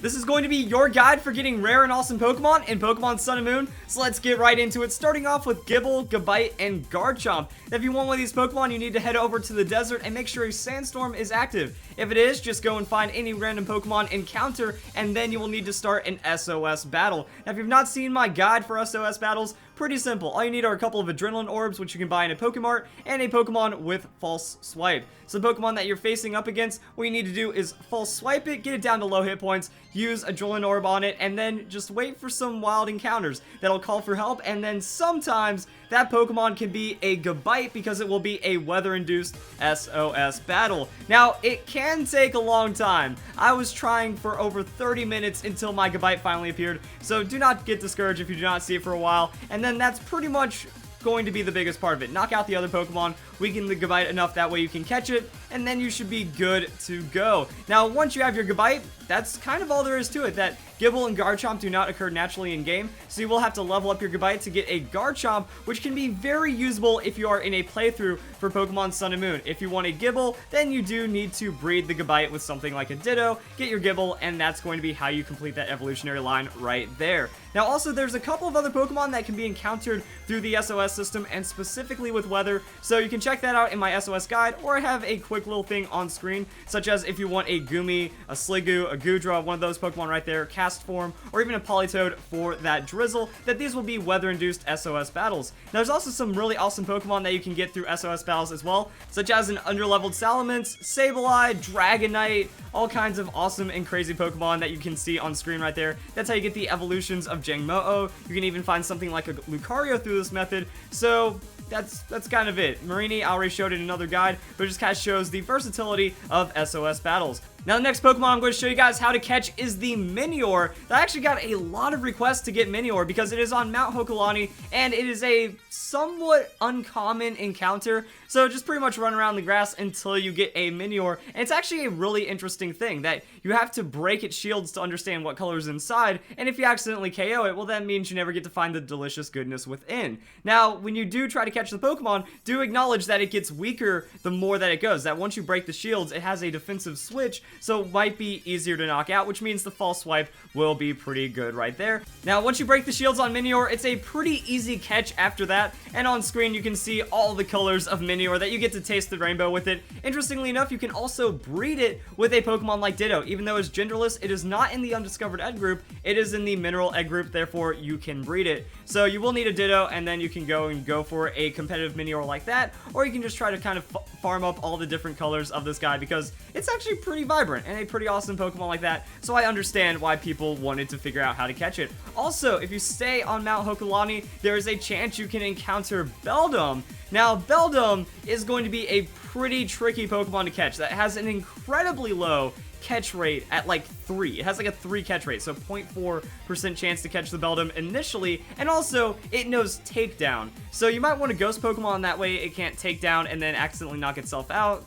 This is going to be your guide for getting rare and awesome Pokemon in Pokemon Sun and Moon, so let's get right into it, starting off with Gibble, Gabite, and Garchomp. Now, if you want one of these Pokemon, you need to head over to the desert and make sure a Sandstorm is active. If it is, just go and find any random Pokemon encounter, and then you will need to start an SOS battle. Now, if you've not seen my guide for SOS battles, pretty simple. All you need are a couple of Adrenaline Orbs, which you can buy in a Pokemart, and a Pokemon with False Swipe. So the Pokemon that you're facing up against, what you need to do is False Swipe it, get it down to low hit points, use Adrenaline Orb on it, and then just wait for some wild encounters that'll call for help, and then sometimes that Pokemon can be a Gabite because it will be a weather-induced SOS battle. Now, it can take a long time. I was trying for over 30 minutes until my Gabite finally appeared, so do not get discouraged if you do not see it for a while, and then that's pretty much going to be the biggest part of it. Knock out the other Pokemon, weaken the Gabite enough that way you can catch it, and then you should be good to go. Now, once you have your Gabite, that's kind of all there is to it. That Gibble and Garchomp do not occur naturally in game, so you will have to level up your Gabite to get a Garchomp, which can be very usable if you are in a playthrough for Pokemon Sun and Moon. If you want a Gibble, then you do need to breed the Gabite with something like a Ditto, get your Gibble, and that's going to be how you complete that evolutionary line right there. Now, also, there's a couple of other Pokemon that can be encountered through the SOS system, and specifically with weather, so you can check that out in my SOS guide, or I have a quick little thing on screen, such as if you want a Goomy, a Sliggoo, a Goodra, one of those Pokemon right there, Cast Form, or even a Politoed for that Drizzle, that these will be weather-induced SOS battles. Now, there's also some really awesome Pokemon that you can get through SOS battles as well, such as an underleveled Salamence, Sableye, Dragonite, all kinds of awesome and crazy Pokemon that you can see on screen right there. That's how you get the evolutions of Jangmo-o. You can even find something like a Lucario through this method, so that's kind of it. Marini, I already showed it in another guide, but it just kind of shows the versatility of SOS battles. Now, the next Pokemon I'm going to show you guys how to catch is the Minior. I actually got a lot of requests to get Minior because it is on Mount Hokulani, and it is a somewhat uncommon encounter. So just pretty much run around the grass until you get a Minior. And it's actually a really interesting thing that you have to break its shields to understand what color is inside, and if you accidentally KO it, well, that means you never get to find the delicious goodness within. Now, when you do try to catch the Pokemon, do acknowledge that it gets weaker the more that it goes. That once you break the shields, it has a defensive switch, so it might be easier to knock out, which means the False Swipe will be pretty good right there. Now, once you break the shields on Minior, it's a pretty easy catch after that, and on screen you can see all the colors of Minior that you get to taste the rainbow with it. Interestingly enough, you can also breed it with a Pokemon like Ditto. Even though it's genderless, it is not in the undiscovered egg group, it is in the mineral egg group, therefore you can breed it. So you will need a Ditto, and then you can go for a competitive Minior like that, or you can just try to kind of farm up all the different colors of this guy because it's actually pretty vibrant and a pretty awesome Pokemon like that, so I understand why people wanted to figure out how to catch it. Also, if you stay on Mount Hokulani, there is a chance you can encounter Beldum. Now, Beldum is going to be a pretty tricky Pokemon to catch that has an incredibly low catch rate at like 3. It has like a 3 catch rate, so 0.4% chance to catch the Beldum initially, and also it knows Takedown. So you might want to Ghost Pokemon, that way it can't take down and then accidentally knock itself out.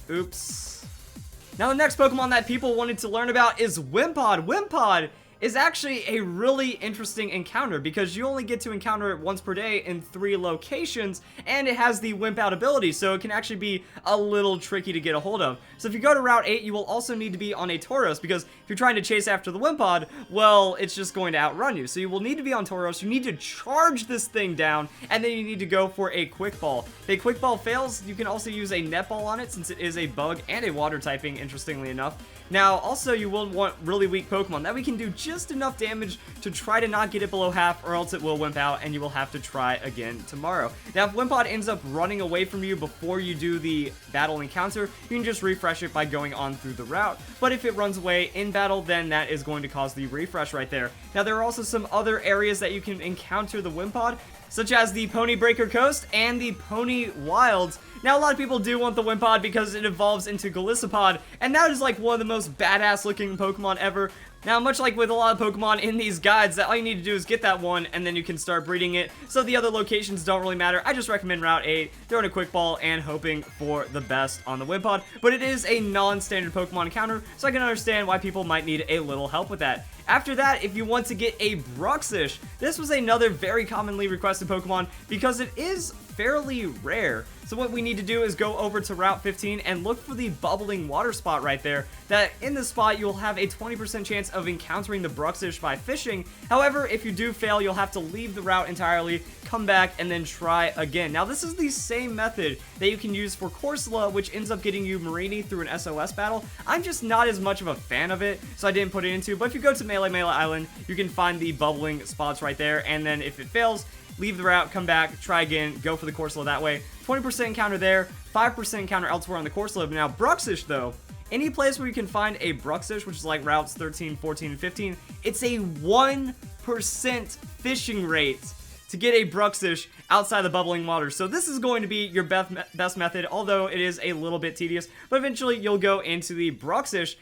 Oops. Now, the next Pokemon that people wanted to learn about is Wimpod. Wimpod is actually a really interesting encounter because you only get to encounter it once per day in 3 locations, and it has the Wimp Out ability, so it can actually be a little tricky to get a hold of. So if you go to Route 8, you will also need to be on a Tauros, because if you're trying to chase after the Wimpod, well, it's just going to outrun you. So you will need to be on Tauros, you need to charge this thing down, and then you need to go for a Quick Ball. If a Quick Ball fails, you can also use a Netball on it, since it is a bug and a water typing, interestingly enough. Now, also, you will want really weak Pokemon that we can do just enough damage to try to not get it below half, or else it will Wimp Out, and you will have to try again tomorrow. Now, if Wimpod ends up running away from you before you do the battle encounter, you can just refresh it by going on through the route. But if it runs away in battle, then that is going to cause the refresh right there. Now, there are also some other areas that you can encounter the Wimpod, such as the Pony Breaker Coast and the Pony Wilds. Now, a lot of people do want the Wimpod because it evolves into Verlisify, and that is like one of the most badass looking Pokemon ever. Now, much like with a lot of Pokemon in these guides, that all you need to do is get that one, and then you can start breeding it, so the other locations don't really matter. I just recommend Route 8, throwing a Quick Ball, and hoping for the best on the Wimpod, but it is a non-standard Pokemon encounter, so I can understand why people might need a little help with that. After that, if you want to get a Bruxish, this was another very commonly requested Pokemon because it is fairly rare. So what we need to do is go over to Route 15 and look for the bubbling water spot right there. That in this spot, you'll have a 20% chance of encountering the Bruxish by fishing. However, if you do fail, you'll have to leave the route entirely, come back, and then try again. Now, this is the same method that you can use for Corsola, which ends up getting you Marini through an SOS battle. I'm just not as much of a fan of it, so I didn't put it into. But if you go to Melee Island, you can find the bubbling spots right there, and then if it fails, leave the route, come back, try again, go for the Corsola that way. 20% encounter there, 5% encounter elsewhere on the Corsola. Now, Bruxish, though, any place where you can find a Bruxish, which is like routes 13, 14, and 15, it's a 1% fishing rate to get a Bruxish outside the bubbling water. So this is going to be your best method, although it is a little bit tedious, but eventually you'll go into the Bruxish.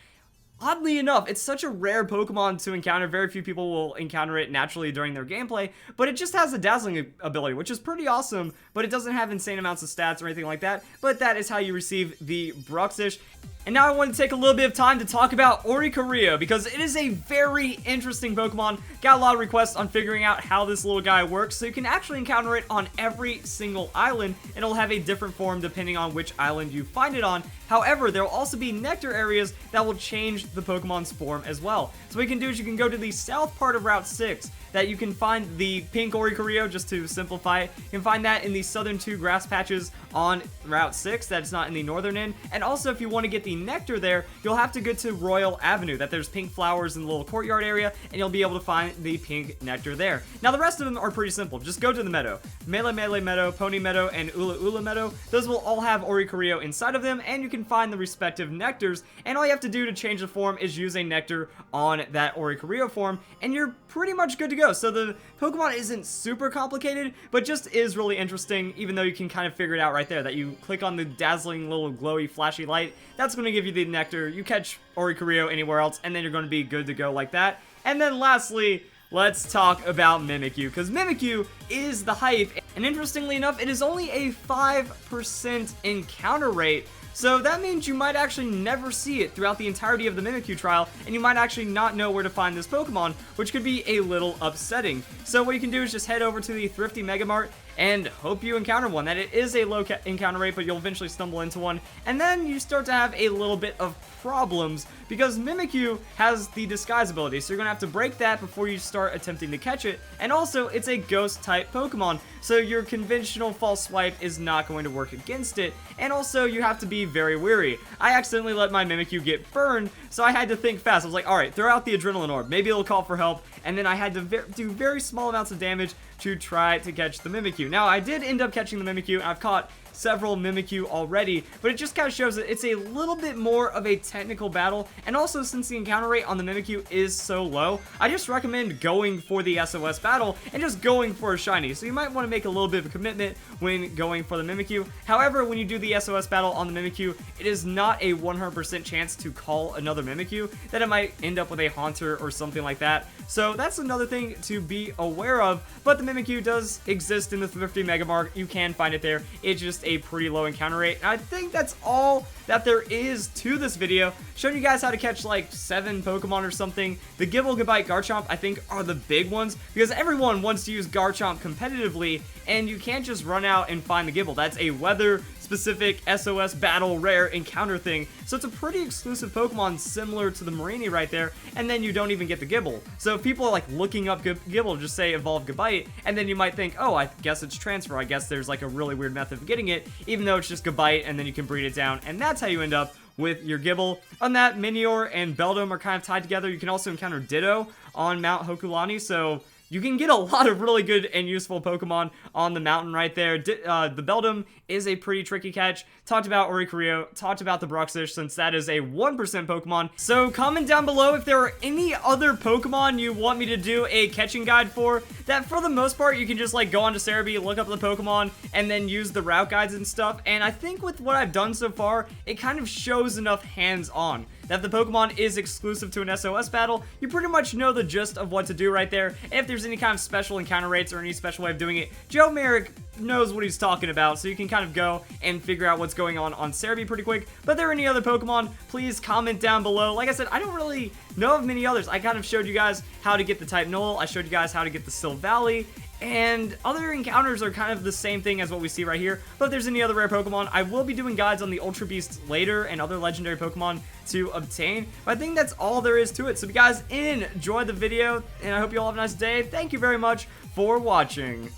Oddly enough, it's such a rare Pokemon to encounter. Very few people will encounter it naturally during their gameplay, but it just has a dazzling ability, which is pretty awesome, but it doesn't have insane amounts of stats or anything like that. But that is how you receive the Bruxish. And now I want to take a little bit of time to talk about Oricorio, because it is a very interesting Pokemon. Got a lot of requests on figuring out how this little guy works, so you can actually encounter it on every single island, and it'll have a different form depending on which island you find it on. However, there will also be nectar areas that will change the Pokemon's form as well. So what you can do is you can go to the south part of Route 6, that you can find the pink Oricorio, just to simplify it. You can find that in the southern 2 grass patches on Route 6, that's not in the northern end. And also, if you want to get the nectar there, you'll have to go to Royal Avenue, that there's pink flowers in the little courtyard area, and you'll be able to find the pink nectar there. Now, the rest of them are pretty simple. Just go to the meadow. Melee Meadow, Pony Meadow, and Ula Meadow. Those will all have Oricorio inside of them, and you can find the respective nectars, and all you have to do to change the form is use a nectar on that Oricorio form, and you're pretty much good to go. So the Pokemon isn't super complicated, but just is really interesting, even though you can kind of figure it out right there, that you click on the dazzling little glowy flashy light, that's going to give you the nectar, you catch Oricorio anywhere else, and then you're going to be good to go like that. And then lastly, let's talk about Mimikyu, because Mimikyu is the hype, and interestingly enough, it is only a 5% encounter rate. So that means you might actually never see it throughout the entirety of the Mimikyu trial, and you might actually not know where to find this Pokemon, which could be a little upsetting. So what you can do is just head over to the Thrifty Mega Mart and hope you encounter one. That it is a low encounter rate, but you'll eventually stumble into one. And then you start to have a little bit of problems, because Mimikyu has the disguise ability, so you're gonna have to break that before you start attempting to catch it. And also, it's a ghost type Pokemon, so your conventional false swipe is not going to work against it. And also, you have to be very wary. I accidentally let my Mimikyu get burned, so I had to think fast. I was like, alright, throw out the Adrenaline Orb, maybe it'll call for help. And then I had to do very small amounts of damage to try to catch the Mimikyu. Now, I did end up catching the Mimikyu, and I've caught several Mimikyu already, but it just kind of shows that it's a little bit more of a technical battle. And also, since the encounter rate on the Mimikyu is so low, I just recommend going for the SOS battle and just going for a shiny. So you might want to make a little bit of a commitment when going for the Mimikyu. However, when you do the SOS battle on the Mimikyu, it is not a 100% chance to call another Mimikyu, that it might end up with a Haunter or something like that. So that's another thing to be aware of. But the Mimikyu does exist in the Thrifty Mega Mart. You can find it there. It's just a pretty low encounter rate. And I think that's all that there is to this video, showing you guys how to catch like 7 Pokemon or something. The Gibble, Gabite, Garchomp, I think are the big ones, because everyone wants to use Garchomp competitively, and you can't just run out and find the Gibble. That's a weather specific SOS battle rare encounter thing. So it's a pretty exclusive Pokemon, similar to the Marini right there, and then you don't even get the Gibble. So if people are like looking up Gibble, just say evolve Gabite, and then you might think, oh, I guess it's transfer. I guess there's like a really weird method of getting it, even though it's just Gabite, and then you can breed it down, and that's how you end up with your Gibble. On that, Minior and Beldum are kind of tied together. You can also encounter Ditto on Mount Hokulani, so you can get a lot of really good and useful Pokemon on the mountain right there. The Beldum is a pretty tricky catch. Talked about Oricorio, talked about the Bruxish, since that is a 1% Pokemon. So comment down below if there are any other Pokemon you want me to do a catching guide for, that for the most part you can just like go onto Cerebi, look up the Pokemon, and then use the route guides and stuff. And I think with what I've done so far, it kind of shows enough hands-on that if the Pokemon is exclusive to an SOS battle, you pretty much know the gist of what to do right there. And if there's any kind of special encounter rates or any special way of doing it, Joe Merrick knows what he's talking about, so you can kind of go and figure out what's going on Cerebi pretty quick. But if there are any other Pokemon, please comment down below. Like I said, I don't really know of many others. I kind of showed you guys how to get the type Null, I showed you guys how to get the Silvally, And other encounters are kind of the same thing as what we see right here. But if there's any other rare Pokemon, I will be doing guides on the Ultra Beasts later and other legendary Pokemon to obtain. But I think that's all there is to it. So if you guys enjoyed the video, and I hope you all have a nice day, thank you very much for watching.